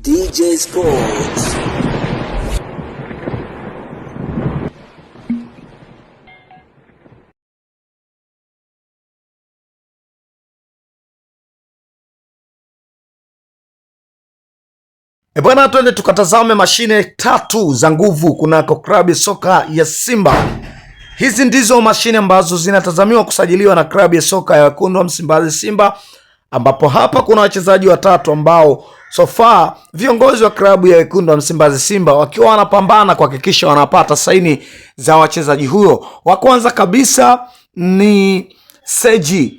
DJ Sports. Bwana, twende tukatazame mashine tatu za nguvu kunako klabu ya soka ya Simba. Hizi ndizo mashine ambazo zinatazamiwa kusajiliwa na klabu ya soka ya wekundu wa Msimbazi Simba, ambapo hapa kuna wachezaji watatu ambao so far viongozi wa klabu ya wekundu wa Msimbazi Simba wakiwa wanapambana kuhakikisha wanapata saini za wachezaji huyo. Wa kwanza kabisa ni Serge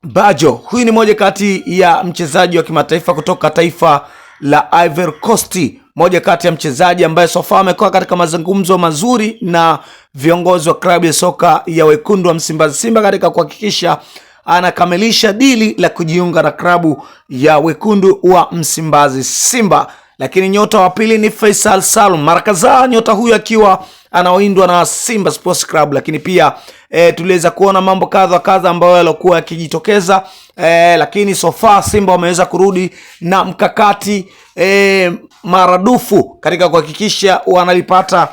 Bajo. Huyu ni moja kati ya mchezaji wa kimataifa kutoka taifa la Ivory Coast, moja kati ya mchezaji ambaye so far amekuwa katika mazungumzo mazuri na viongozi wa klabu ya soka ya wekundu wa Msimbazi Simba katika kuhakikisha anakamilisha dili la kujiunga na klabu ya wekundu wa Msimbazi Simba. Lakini nyota wa pili ni Faisal Salum. Mara kadhaa nyota huyu akiwa anaoindwa na Simba Sports Club, lakini pia tuliweza kuona mambo kadha ambayo yalikuwa yakijitokeza, lakini so far Simba wameweza kurudi na mkakati maradufu katika kuhakikisha wanaipata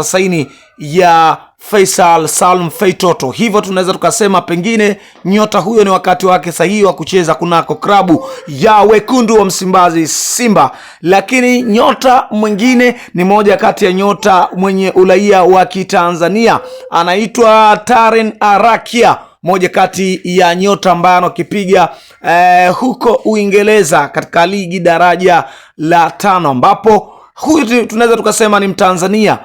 saini ya Faisal Salum Feitoto. Hivyo tunaweza tukasema pengine nyota huyo ni wakati wake sahihi wa kucheza kunako klabu ya wekundu wa Msimbazi Simba. Lakini nyota mwingine ni moja kati ya nyota mwenye uraia wa Kitanzania, anaitwa Taren Arakia, moja kati ya nyota ambaye anakipiga huko Uingereza katika ligi daraja la 5, ambapo huyu tunaweza tukasema ni Mtanzania.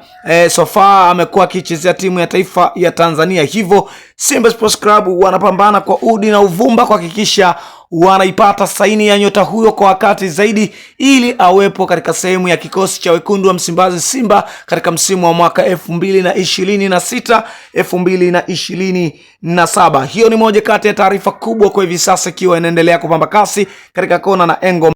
So far amekuwa akichezea timu ya taifa ya Tanzania. Hivyo Simba Sports Club wanapambana kwa udi na uvumba kuhakikisha wanaipata saini ya nyota huyo kwa wakati zaidi, ili awepo katika sehemu ya kikosi cha wekundu wa Msimbazi Simba katika msimu wa mwaka 2026 2027. Hiyo ni moja kati ya taarifa kubwa kwa hivi sasa, ikiwa inaendelea kupamba kasi katika kona na engo